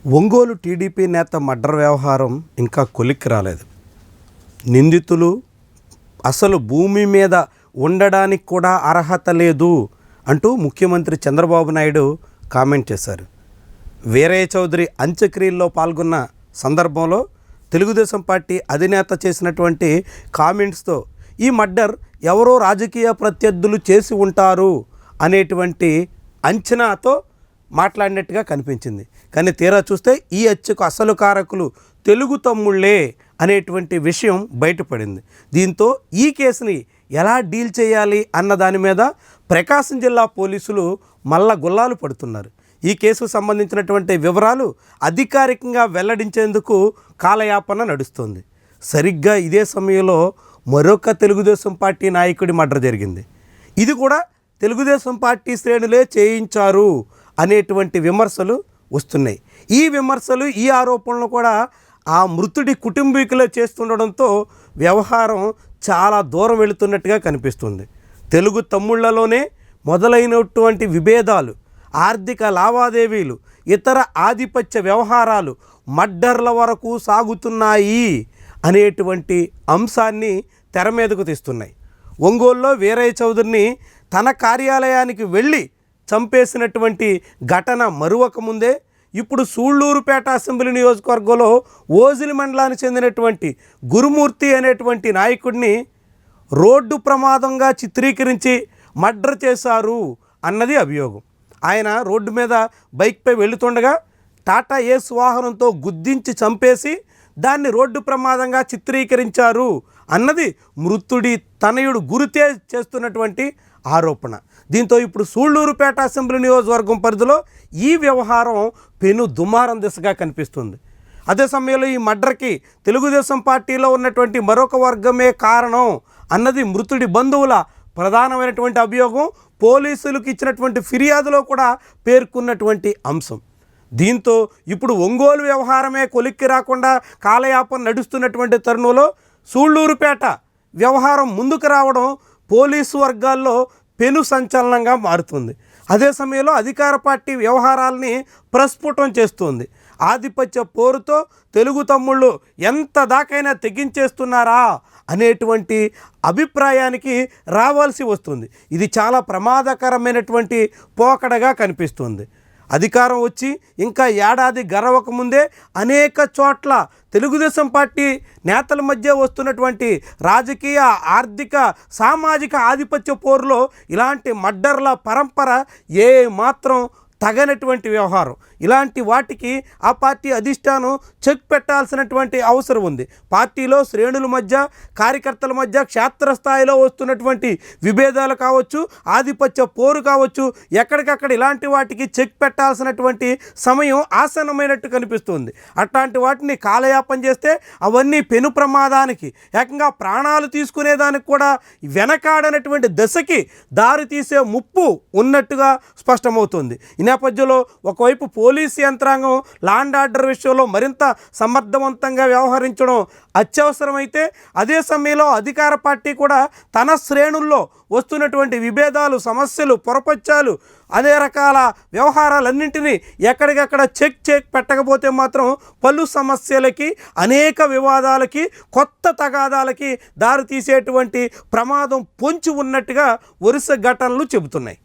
Ongole TDP నేత murder వ్యవహారం ఇంకా కొలిక్కి రాలేదు. నిందితులు అసలు భూమి మీద ఉండడానికి కూడా అర్హత లేదు అంటూ ముఖ్యమంత్రి చంద్రబాబు నాయుడు కామెంట్ చేశారు. వీరయ్య చౌదరి అంత్యక్రియల్లో పాల్గొన్న సందర్భంలో తెలుగుదేశం పార్టీ అధినేత చేసినటువంటి కామెంట్స్తో ఈ మర్డర్ ఎవరో రాజకీయ ప్రత్యర్థులు చేసి ఉంటారు అనేటువంటి అంచనాతో మాట్లాడినట్టుగా కనిపించింది. కానీ తీరా చూస్తే ఈ హత్యకు అసలు కారకులు తెలుగు తమ్ముళ్ళే అనేటువంటి విషయం బయటపడింది. దీంతో ఈ కేసుని ఎలా డీల్ చేయాలి అన్న దాని మీద ప్రకాశం జిల్లా పోలీసులు మళ్ళా గుల్లాలు పడుతున్నారు. ఈ కేసుకు సంబంధించినటువంటి వివరాలు అధికారికంగా వెల్లడించేందుకు కాలయాపన నడుస్తుంది. సరిగ్గా ఇదే సమయంలో మరొక తెలుగుదేశం పార్టీ నాయకుడి మర్డర్ జరిగింది. ఇది కూడా తెలుగుదేశం పార్టీ శ్రేణులే చేయించారు అనేటువంటి విమర్శలు వస్తున్నాయి. ఈ విమర్శలు, ఈ ఆరోపణలు కూడా ఆ మృతుడి కుటుంబీకులే చేస్తుండడంతో వ్యవహారం చాలా దూరం వెళుతున్నట్టుగా కనిపిస్తుంది. తెలుగు తమ్ముళ్లలోనే మొదలైనటువంటి విభేదాలు, ఆర్థిక లావాదేవీలు, ఇతర ఆధిపత్య వ్యవహారాలు మర్డర్ల వరకు సాగుతున్నాయి అనేటువంటి అంశాన్ని తెర మీదకు తీస్తున్నాయి. ఒంగోలులో వీరయ్య చౌదరిని తన కార్యాలయానికి వెళ్ళి చంపేసినటువంటి ఘటన మరువక ముందే ఇప్పుడు సూళ్ళూరుపేట అసెంబ్లీ నియోజకవర్గంలో ఓజిలి మండలానికి చెందినటువంటి గురుమూర్తి అనేటువంటి నాయకుడిని రోడ్డు ప్రమాదంగా చిత్రీకరించి మర్డర్ చేశారు అన్నది అభియోగం. ఆయన రోడ్డు మీద బైక్పై వెళుతుండగా టాటా ఏస్ వాహనంతో గుద్దించి చంపేసి దాన్ని రోడ్డు ప్రమాదంగా చిత్రీకరించారు అన్నది మృతుడి తనయుడు గురుతే చేస్తున్నటువంటి ఆరోపణ. దీంతో ఇప్పుడు సూళ్ళూరుపేట అసెంబ్లీ నియోజకవర్గం పరిధిలో ఈ వ్యవహారం పెను దుమారం దిశగా కనిపిస్తుంది. అదే సమయంలో ఈ మర్డర్కి తెలుగుదేశం పార్టీలో ఉన్నటువంటి మరొక వర్గమే కారణం అన్నది మృతుడి బంధువుల ప్రధానమైనటువంటి అభియోగం. పోలీసులకు ఇచ్చినటువంటి ఫిర్యాదులో కూడా పేర్కొన్నటువంటి అంశం. దీంతో ఇప్పుడు ఒంగోలు వ్యవహారమే కొలిక్కి రాకుండా కాలయాపన నడుస్తున్నటువంటి తరుణంలో సూళ్ళూరుపేట వ్యవహారం ముందుకు రావడం పోలీసు వర్గాల్లో పెను సంచలనంగా మారుతుంది. అదే సమయంలో అధికార పార్టీ వ్యవహారాలని ప్రస్ఫుటం చేస్తుంది. ఆధిపత్య పోరుతో తెలుగు తమ్ముళ్ళు ఎంత దాకైనా తెగించేస్తున్నారా అనేటువంటి అభిప్రాయానికి రావాల్సి వస్తుంది. ఇది చాలా ప్రమాదకరమైనటువంటి పోకడగా కనిపిస్తుంది. అధికారం వచ్చి ఇంకా ఏడాది గడవక ముందే అనేక చోట్ల తెలుగుదేశం పార్టీ నేతల మధ్య వస్తున్నటువంటి రాజకీయ, ఆర్థిక, సామాజిక ఆధిపత్య పోరులో ఇలాంటి మర్డర్ల పరంపర ఏ మాత్రం తగనటువంటి వ్యవహారం. ఇలాంటి వాటికి ఆ పార్టీ అధిష్టానం చెక్ పెట్టాల్సినటువంటి అవసరం ఉంది. పార్టీలో శ్రేణుల మధ్య, కార్యకర్తల మధ్య క్షేత్రస్థాయిలో వస్తున్నటువంటి విభేదాలు కావచ్చు, ఆధిపత్య పోరు కావచ్చు, ఎక్కడికక్కడ ఇలాంటి వాటికి చెక్ పెట్టాల్సినటువంటి సమయం ఆసన్నమైనట్టు కనిపిస్తుంది. అట్లాంటి వాటిని కాలయాపన చేస్తే అవన్నీ పెను ప్రమాదానికి, ఏకంగా ప్రాణాలు తీసుకునేదానికి కూడా వెనకాడనటువంటి దశకి దారి తీసే ముప్పు ఉన్నట్టుగా స్పష్టమవుతుంది. ఈ నేపథ్యంలో ఒకవైపు పోలీసు యంత్రాంగం లాండ్ ఆర్డర్ విషయంలో మరింత సమర్థవంతంగా వ్యవహరించడం అత్యవసరమైతే, అదే సమయంలో అధికార పార్టీ కూడా తన శ్రేణుల్లో వస్తున్నటువంటి విభేదాలు, సమస్యలు, పొరపచ్చాలు, అదే రకాల వ్యవహారాలన్నింటినీ ఎక్కడికక్కడ చెక్ పెట్టకపోతే మాత్రం పలు సమస్యలకి, అనేక వివాదాలకి, కొత్త తగాదాలకి దారితీసేటువంటి ప్రమాదం పొంచి ఉన్నట్టుగా వరుస ఘటనలు చెబుతున్నాయి.